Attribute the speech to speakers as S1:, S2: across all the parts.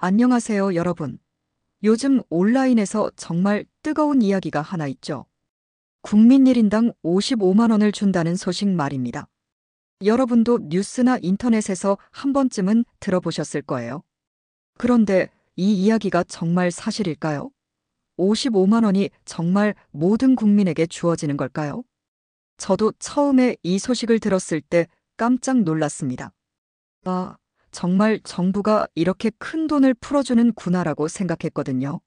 S1: 안녕하세요, 여러분. 요즘 온라인에서 정말 뜨거운 이야기가 하나 있죠. 국민 1인당 55만 원을 준다는 소식 말입니다. 여러분도 뉴스나 인터넷에서 한 번쯤은 들어보셨을 거예요. 그런데 이 이야기가 정말 사실일까요? 55만 원이 정말 모든 국민에게 주어지는 걸까요? 저도 처음에 이 소식을 들었을 때 깜짝 놀랐습니다. 아, 정말 정부가 이렇게 큰 돈을 풀어주는구나라고 생각했거든요.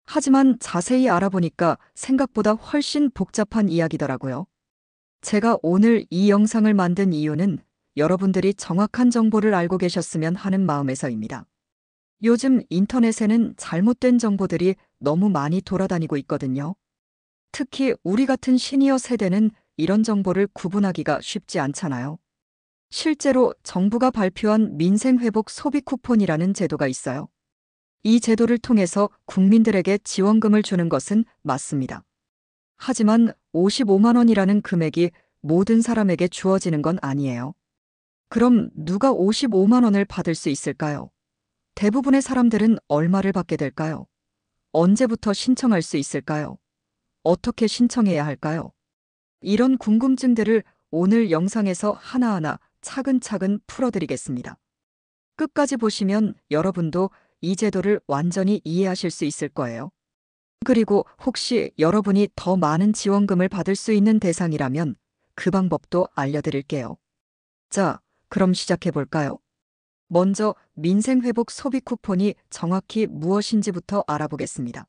S1: 하지만 자세히 알아보니까 생각보다 훨씬 복잡한 이야기더라고요. 제가 오늘 이 영상을 만든 이유는 여러분들이 정확한 정보를 알고 계셨으면 하는 마음에서입니다. 요즘 인터넷에는 잘못된 정보들이 너무 많이 돌아다니고 있거든요. 특히 우리 같은 시니어 세대는 이런 정보를 구분하기가 쉽지 않잖아요. 실제로 정부가 발표한 민생회복 소비 쿠폰이라는 제도가 있어요. 이 제도를 통해서 국민들에게 지원금을 주는 것은 맞습니다. 하지만 55만 원이라는 금액이 모든 사람에게 주어지는 건 아니에요. 그럼 누가 55만 원을 받을 수 있을까요? 대부분의 사람들은 얼마를 받게 될까요? 언제부터 신청할 수 있을까요? 어떻게 신청해야 할까요? 이런 궁금증들을 오늘 영상에서 하나하나 차근차근 풀어드리겠습니다. 끝까지 보시면 여러분도 이 제도를 완전히 이해하실 수 있을 거예요. 그리고 혹시 여러분이 더 많은 지원금을 받을 수 있는 대상이라면 그 방법도 알려드릴게요. 자, 그럼 시작해 볼까요? 먼저 민생회복 소비 쿠폰이 정확히 무엇인지부터 알아보겠습니다.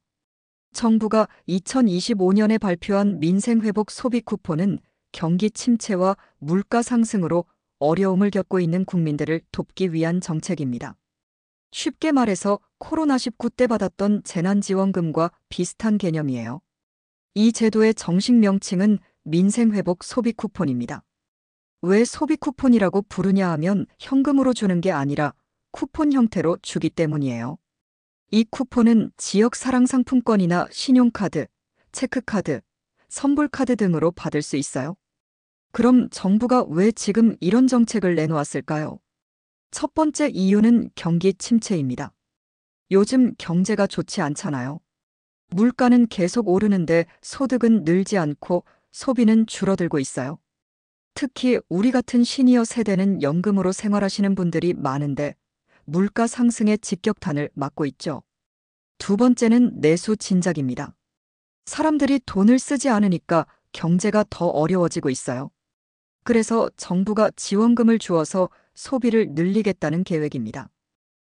S1: 정부가 2025년에 발표한 민생회복 소비 쿠폰은 경기 침체와 물가 상승으로 어려움을 겪고 있는 국민들을 돕기 위한 정책입니다. 쉽게 말해서 코로나19 때 받았던 재난지원금과 비슷한 개념이에요. 이 제도의 정식 명칭은 민생회복 소비 쿠폰입니다. 왜 소비 쿠폰이라고 부르냐 하면 현금으로 주는 게 아니라 쿠폰 형태로 주기 때문이에요. 이 쿠폰은 지역 사랑 상품권이나 신용카드, 체크카드, 선불카드 등으로 받을 수 있어요. 그럼 정부가 왜 지금 이런 정책을 내놓았을까요? 첫 번째 이유는 경기 침체입니다. 요즘 경제가 좋지 않잖아요. 물가는 계속 오르는데 소득은 늘지 않고 소비는 줄어들고 있어요. 특히 우리 같은 시니어 세대는 연금으로 생활하시는 분들이 많은데 물가 상승의 직격탄을 맞고 있죠. 두 번째는 내수 진작입니다. 사람들이 돈을 쓰지 않으니까 경제가 더 어려워지고 있어요. 그래서 정부가 지원금을 주어서 소비를 늘리겠다는 계획입니다.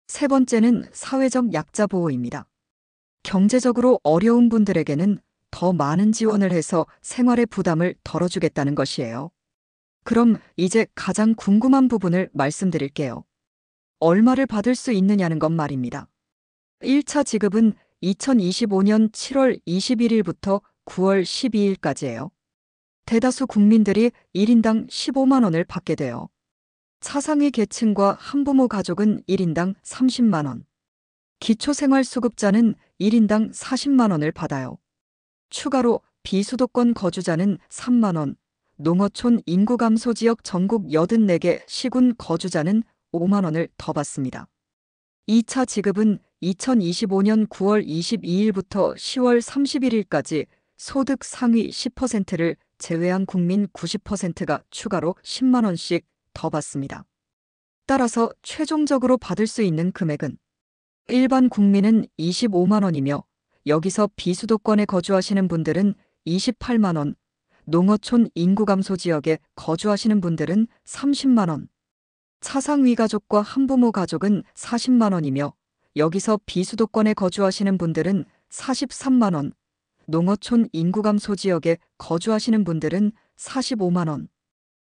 S1: 세 번째는 사회적 약자 보호입니다. 경제적으로 어려운 분들에게는 더 많은 지원을 해서 생활의 부담을 덜어주겠다는 것이에요. 그럼 이제 가장 궁금한 부분을 말씀드릴게요. 얼마를 받을 수 있느냐는 것 말입니다. 1차 지급은 2025년 7월 21일부터 9월 12일까지예요. 대다수 국민들이 1인당 15만 원을 받게 돼요. 차상위 계층과 한부모 가족은 1인당 30만 원. 기초생활수급자는 1인당 40만 원을 받아요. 추가로 비수도권 거주자는 3만 원, 농어촌 인구감소지역 전국 84개 시군 거주자는 5만 원을 더 받습니다. 2차 지급은 2025년 9월 22일부터 10월 31일까지 소득 상위 10%를 제외한 국민 90%가 추가로 10만 원씩 더 받습니다. 따라서 최종적으로 받을 수 있는 금액은 일반 국민은 25만 원이며 여기서 비수도권에 거주하시는 분들은 28만 원, 농어촌 인구감소 지역에 거주하시는 분들은 30만 원, 차상위 가족과 한부모 가족은 40만 원이며 여기서 비수도권에 거주하시는 분들은 43만 원, 농어촌 인구감소 지역에 거주하시는 분들은 45만 원,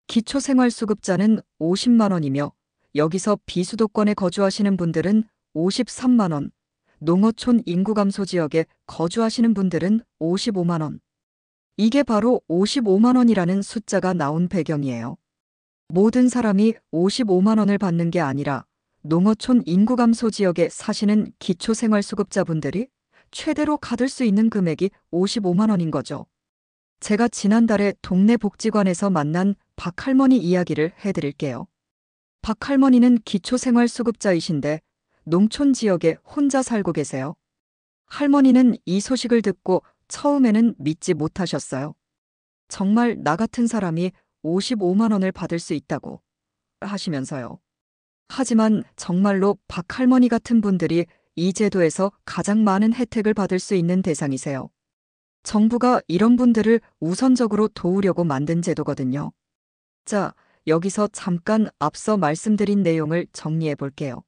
S1: 기초생활수급자는 50만 원이며 여기서 비수도권에 거주하시는 분들은 53만 원, 농어촌 인구감소 지역에 거주하시는 분들은 55만 원. 이게 바로 55만 원이라는 숫자가 나온 배경이에요. 모든 사람이 55만 원을 받는 게 아니라 농어촌 인구감소 지역에 사시는 기초생활수급자분들이 최대로 받을 수 있는 금액이 55만 원인 거죠. 제가 지난달에 동네 복지관에서 만난 박할머니 이야기를 해드릴게요. 박할머니는 기초생활수급자이신데 농촌 지역에 혼자 살고 계세요. 할머니는 이 소식을 듣고 처음에는 믿지 못하셨어요. 정말 나 같은 사람이 55만 원을 받을 수 있다고 하시면서요. 하지만 정말로 박 할머니 같은 분들이 이 제도에서 가장 많은 혜택을 받을 수 있는 대상이세요. 정부가 이런 분들을 우선적으로 도우려고 만든 제도거든요. 자, 여기서 잠깐 앞서 말씀드린 내용을 정리해 볼게요.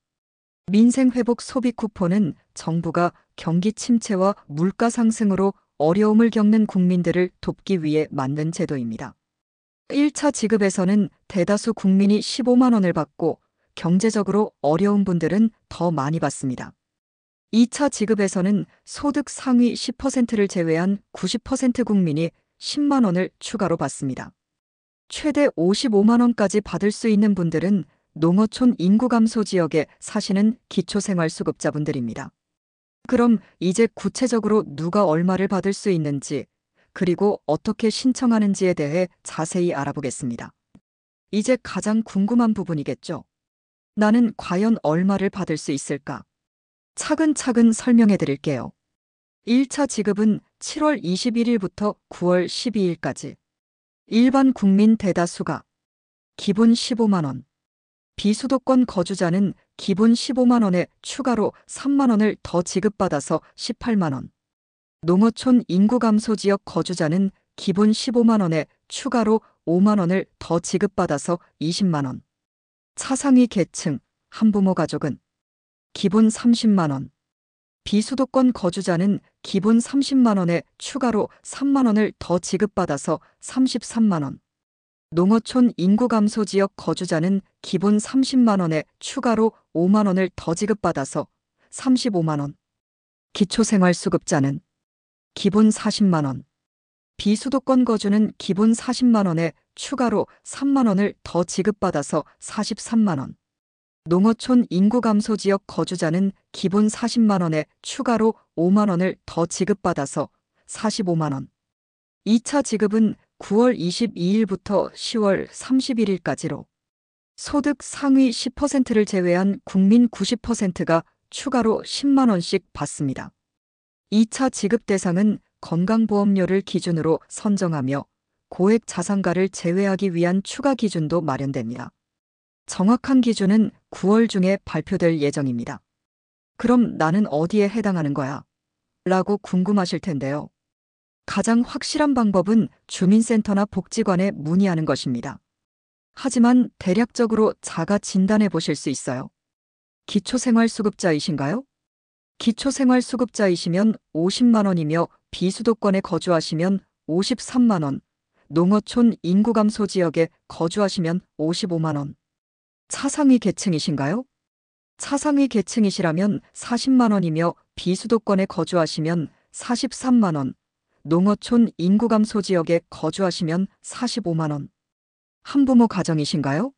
S1: 민생회복 소비 쿠폰은 정부가 경기 침체와 물가 상승으로 어려움을 겪는 국민들을 돕기 위해 만든 제도입니다. 1차 지급에서는 대다수 국민이 15만 원을 받고 경제적으로 어려운 분들은 더 많이 받습니다. 2차 지급에서는 소득 상위 10%를 제외한 90% 국민이 10만 원을 추가로 받습니다. 최대 55만 원까지 받을 수 있는 분들은 농어촌 인구 감소 지역에 사시는 기초생활수급자분들입니다. 그럼 이제 구체적으로 누가 얼마를 받을 수 있는지, 그리고 어떻게 신청하는지에 대해 자세히 알아보겠습니다. 이제 가장 궁금한 부분이겠죠. 나는 과연 얼마를 받을 수 있을까? 차근차근 설명해 드릴게요. 1차 지급은 7월 21일부터 9월 12일까지. 일반 국민 대다수가 기본 15만 원, 비수도권 거주자는 기본 15만 원에 추가로 3만 원을 더 지급받아서 18만 원, 농어촌 인구 감소 지역 거주자는 기본 15만 원에 추가로 5만 원을 더 지급받아서 20만 원, 차상위 계층, 한부모 가족은 기본 30만 원, 비수도권 거주자는 기본 30만 원에 추가로 3만 원을 더 지급받아서 33만 원, 농어촌 인구 감소 지역 거주자는 기본 30만 원에 추가로 5만 원을 더 지급받아서 35만 원, 기초생활수급자는 기본 40만 원, 비수도권 거주는 기본 40만 원에 추가로 3만 원을 더 지급받아서 43만 원, 농어촌 인구 감소 지역 거주자는 기본 40만 원에 추가로 5만 원을 더 지급받아서 45만 원. 2차 지급은 9월 22일부터 10월 31일까지로 소득 상위 10%를 제외한 국민 90%가 추가로 10만 원씩 받습니다. 2차 지급 대상은 건강보험료를 기준으로 선정하며 고액 자산가를 제외하기 위한 추가 기준도 마련됩니다. 정확한 기준은 9월 중에 발표될 예정입니다. 그럼 나는 어디에 해당하는 거야? 라고 궁금하실 텐데요. 가장 확실한 방법은 주민센터나 복지관에 문의하는 것입니다. 하지만 대략적으로 자가 진단해 보실 수 있어요. 기초생활수급자이신가요? 기초생활수급자이시면 50만 원이며 비수도권에 거주하시면 53만 원, 농어촌 인구 감소 지역에 거주하시면 55만 원. 차상위 계층이신가요? 차상위 계층이시라면 40만 원이며 비수도권에 거주하시면 43만 원, 농어촌 인구 감소 지역에 거주하시면 45만 원. 한부모 가정이신가요?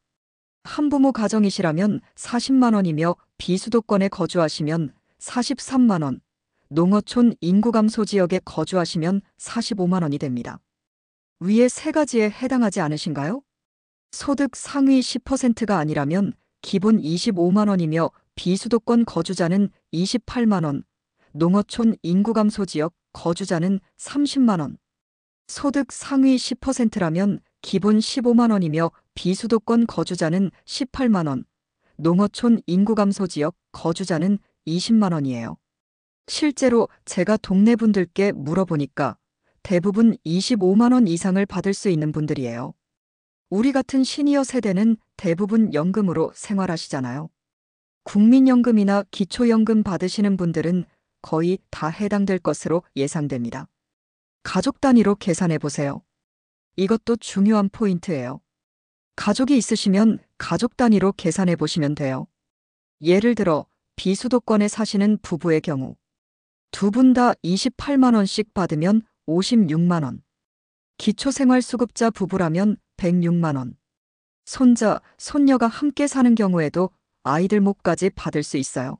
S1: 한부모 가정이시라면 40만 원이며 비수도권에 거주하시면 43만 원, 농어촌 인구 감소 지역에 거주하시면 45만 원이 됩니다. 위에 세 가지에 해당하지 않으신가요? 소득 상위 10%가 아니라면 기본 25만 원이며 비수도권 거주자는 28만 원, 농어촌 인구 감소 지역 거주자는 30만 원. 소득 상위 10%라면 기본 15만 원이며 비수도권 거주자는 18만 원, 농어촌 인구 감소 지역 거주자는 20만 원이에요. 실제로 제가 동네 분들께 물어보니까 대부분 25만 원 이상을 받을 수 있는 분들이에요. 우리 같은 시니어 세대는 대부분 연금으로 생활하시잖아요. 국민연금이나 기초연금 받으시는 분들은 거의 다 해당될 것으로 예상됩니다. 가족 단위로 계산해 보세요. 이것도 중요한 포인트예요. 가족이 있으시면 가족 단위로 계산해 보시면 돼요. 예를 들어 비수도권에 사시는 부부의 경우 두 분 다 28만 원씩 받으면 56만 원. 기초생활수급자 부부라면 106만 원. 손자, 손녀가 함께 사는 경우에도 아이들 몫까지 받을 수 있어요.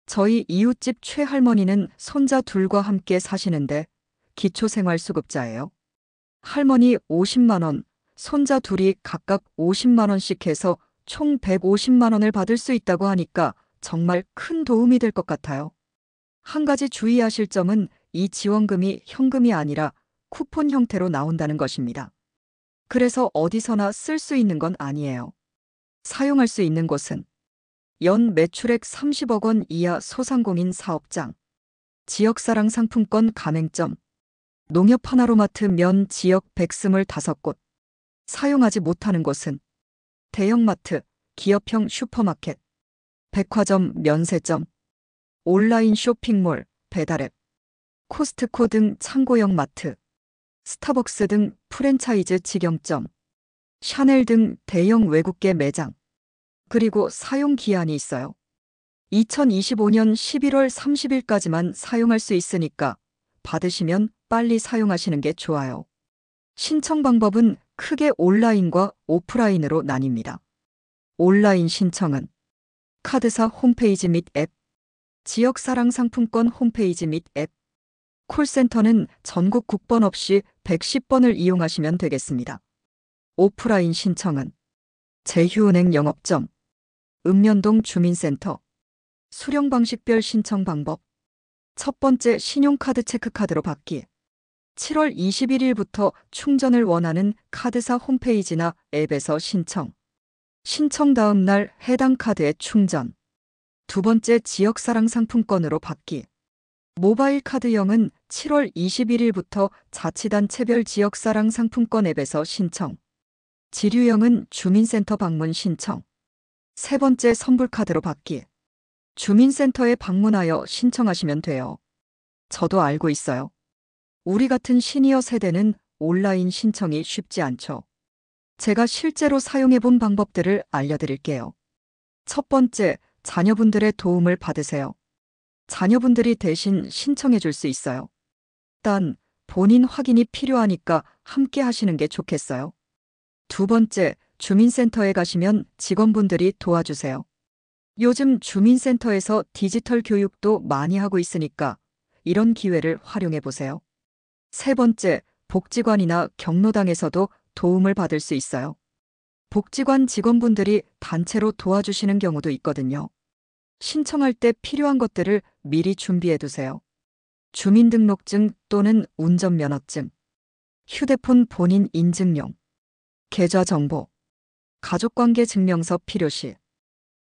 S1: 저희 이웃집 최할머니는 손자 둘과 함께 사시는데 기초생활수급자예요. 할머니 50만 원, 손자 둘이 각각 50만 원씩 해서 총 150만 원을 받을 수 있다고 하니까 정말 큰 도움이 될 것 같아요. 한 가지 주의하실 점은 이 지원금이 현금이 아니라 쿠폰 형태로 나온다는 것입니다. 그래서 어디서나 쓸 수 있는 건 아니에요. 사용할 수 있는 곳은 연 매출액 30억 원 이하 소상공인 사업장, 지역사랑 상품권 가맹점, 농협 하나로마트 면 지역 125곳, 사용하지 못하는 곳은 대형마트, 기업형 슈퍼마켓, 백화점, 면세점, 온라인 쇼핑몰, 배달앱, 코스트코 등 창고형 마트, 스타벅스 등 프랜차이즈 직영점, 샤넬 등 대형 외국계 매장, 그리고 사용 기한이 있어요. 2025년 11월 30일까지만 사용할 수 있으니까 받으시면 빨리 사용하시는 게 좋아요. 신청 방법은 크게 온라인과 오프라인으로 나뉩니다. 온라인 신청은 카드사 홈페이지 및 앱, 지역사랑 상품권 홈페이지 및 앱, 콜센터는 전국 국번 없이 110번을 이용하시면 되겠습니다. 오프라인 신청은 제휴은행 영업점, 읍면동 주민센터, 수령 방식별 신청 방법. 첫 번째 신용카드 체크카드로 받기. 7월 21일부터 충전을 원하는 카드사 홈페이지나 앱에서 신청. 신청 다음 날 해당 카드에 충전. 두 번째 지역사랑 상품권으로 받기. 모바일 카드형은 7월 21일부터 자치단체별 지역사랑 상품권 앱에서 신청. 지류형은 주민센터 방문 신청. 세 번째 선불카드로 받기. 주민센터에 방문하여 신청하시면 돼요. 저도 알고 있어요. 우리 같은 시니어 세대는 온라인 신청이 쉽지 않죠. 제가 실제로 사용해본 방법들을 알려드릴게요. 첫 번째, 자녀분들의 도움을 받으세요. 자녀분들이 대신 신청해 줄 수 있어요. 단, 본인 확인이 필요하니까 함께 하시는 게 좋겠어요. 두 번째, 주민센터에 가시면 직원분들이 도와주세요. 요즘 주민센터에서 디지털 교육도 많이 하고 있으니까 이런 기회를 활용해 보세요. 세 번째, 복지관이나 경로당에서도 도움을 받을 수 있어요. 복지관 직원분들이 단체로 도와주시는 경우도 있거든요. 신청할 때 필요한 것들을 미리 준비해 두세요. 주민등록증 또는 운전면허증, 휴대폰 본인 인증용, 계좌정보, 가족관계 증명서 필요시,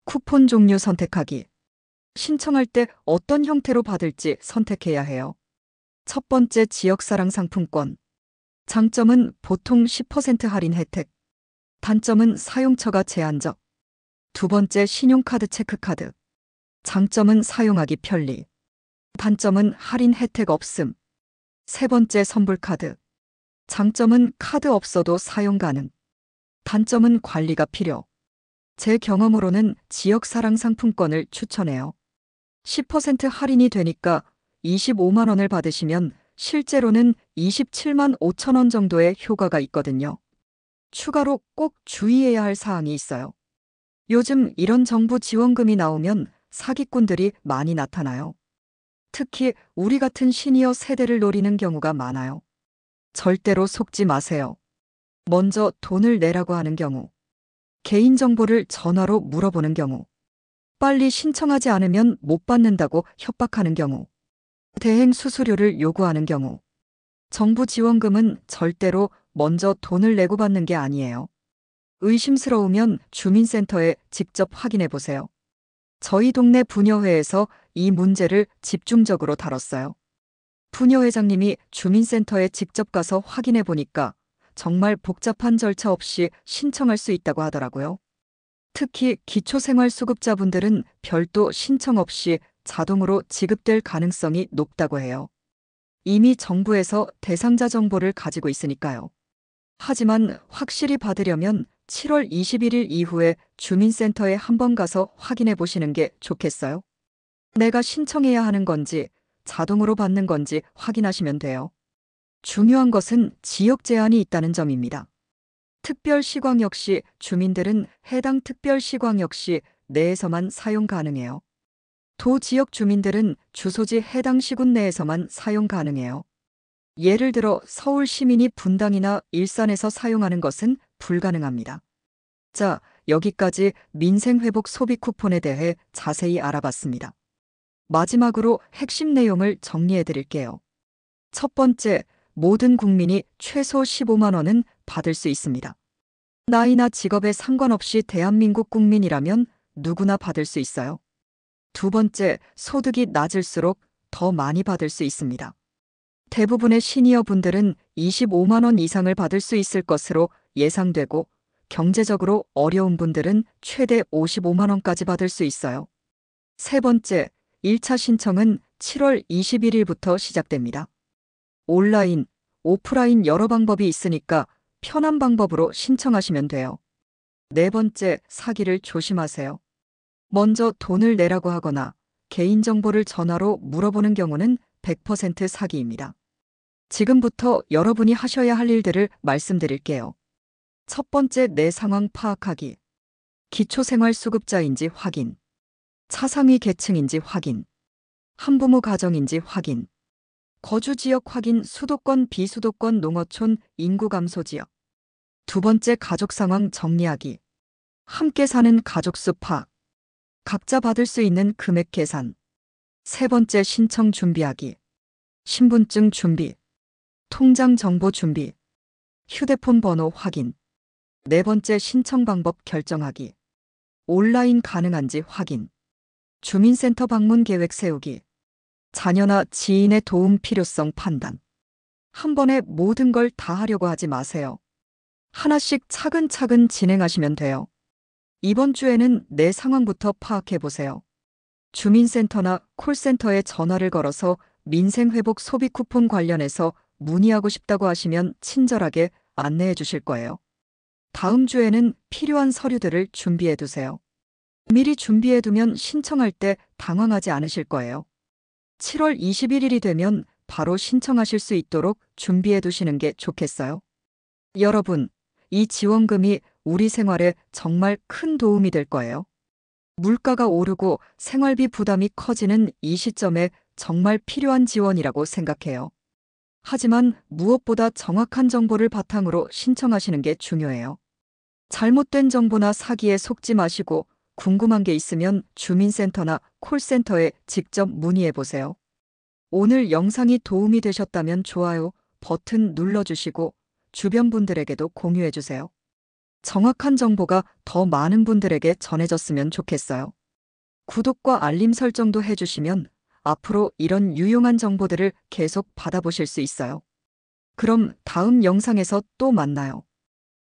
S1: 쿠폰 종류 선택하기. 신청할 때 어떤 형태로 받을지 선택해야 해요. 첫 번째 지역사랑 상품권. 장점은 보통 10% 할인 혜택. 단점은 사용처가 제한적. 두 번째 신용카드 체크카드. 장점은 사용하기 편리. 단점은 할인 혜택 없음. 세 번째 선불카드. 장점은 카드 없어도 사용 가능. 단점은 관리가 필요. 제 경험으로는 지역사랑 상품권을 추천해요. 10% 할인이 되니까 25만 원을 받으시면 실제로는 27만 5천 원 정도의 효과가 있거든요. 추가로 꼭 주의해야 할 사항이 있어요. 요즘 이런 정부 지원금이 나오면 사기꾼들이 많이 나타나요. 특히 우리 같은 시니어 세대를 노리는 경우가 많아요. 절대로 속지 마세요. 먼저 돈을 내라고 하는 경우, 개인정보를 전화로 물어보는 경우, 빨리 신청하지 않으면 못 받는다고 협박하는 경우, 대행 수수료를 요구하는 경우. 정부 지원금은 절대로 먼저 돈을 내고 받는 게 아니에요. 의심스러우면 주민센터에 직접 확인해 보세요. 저희 동네 부녀회에서 이 문제를 집중적으로 다뤘어요. 부녀회장님이 주민센터에 직접 가서 확인해 보니까 정말 복잡한 절차 없이 신청할 수 있다고 하더라고요. 특히 기초생활수급자분들은 별도 신청 없이 자동으로 지급될 가능성이 높다고 해요. 이미 정부에서 대상자 정보를 가지고 있으니까요. 하지만 확실히 받으려면 7월 21일 이후에 주민센터에 한번 가서 확인해 보시는 게 좋겠어요. 내가 신청해야 하는 건지 자동으로 받는 건지 확인하시면 돼요. 중요한 것은 지역 제한이 있다는 점입니다. 특별시광역시 주민들은 해당 특별시광역시 내에서만 사용 가능해요. 도지역 주민들은 주소지 해당 시군 내에서만 사용 가능해요. 예를 들어 서울 시민이 분당이나 일산에서 사용하는 것은 불가능합니다. 자, 여기까지 민생회복 소비 쿠폰에 대해 자세히 알아봤습니다. 마지막으로 핵심 내용을 정리해 드릴게요. 첫 번째, 모든 국민이 최소 15만 원은 받을 수 있습니다. 나이나 직업에 상관없이 대한민국 국민이라면 누구나 받을 수 있어요. 두 번째, 소득이 낮을수록 더 많이 받을 수 있습니다. 대부분의 시니어 분들은 25만 원 이상을 받을 수 있을 것으로 예상되고, 경제적으로 어려운 분들은 최대 55만 원까지 받을 수 있어요. 세 번째, 1차 신청은 7월 21일부터 시작됩니다. 온라인, 오프라인 여러 방법이 있으니까 편한 방법으로 신청하시면 돼요. 네 번째, 사기를 조심하세요. 먼저 돈을 내라고 하거나 개인정보를 전화로 물어보는 경우는 100% 사기입니다. 지금부터 여러분이 하셔야 할 일들을 말씀드릴게요. 첫 번째, 내 상황 파악하기. 기초생활수급자인지 확인. 차상위 계층인지 확인. 한부모 가정인지 확인. 거주지역 확인, 수도권, 비수도권, 농어촌, 인구 감소 지역. 두 번째, 가족 상황 정리하기. 함께 사는 가족수 파악. 각자 받을 수 있는 금액 계산. 세 번째, 신청 준비하기. 신분증 준비. 통장 정보 준비. 휴대폰 번호 확인. 네 번째, 신청 방법 결정하기. 온라인 가능한지 확인. 주민센터 방문 계획 세우기. 자녀나 지인의 도움 필요성 판단. 한 번에 모든 걸 다 하려고 하지 마세요. 하나씩 차근차근 진행하시면 돼요. 이번 주에는 내 상황부터 파악해 보세요. 주민센터나 콜센터에 전화를 걸어서 민생회복 소비 쿠폰 관련해서 문의하고 싶다고 하시면 친절하게 안내해 주실 거예요. 다음 주에는 필요한 서류들을 준비해 두세요. 미리 준비해 두면 신청할 때 당황하지 않으실 거예요. 7월 21일이 되면 바로 신청하실 수 있도록 준비해 두시는 게 좋겠어요. 여러분, 이 지원금이 우리 생활에 정말 큰 도움이 될 거예요. 물가가 오르고 생활비 부담이 커지는 이 시점에 정말 필요한 지원이라고 생각해요. 하지만 무엇보다 정확한 정보를 바탕으로 신청하시는 게 중요해요. 잘못된 정보나 사기에 속지 마시고 궁금한 게 있으면 주민센터나 콜센터에 직접 문의해 보세요. 오늘 영상이 도움이 되셨다면 좋아요 버튼 눌러주시고 주변 분들에게도 공유해 주세요. 정확한 정보가 더 많은 분들에게 전해졌으면 좋겠어요. 구독과 알림 설정도 해주시면 앞으로 이런 유용한 정보들을 계속 받아보실 수 있어요. 그럼 다음 영상에서 또 만나요.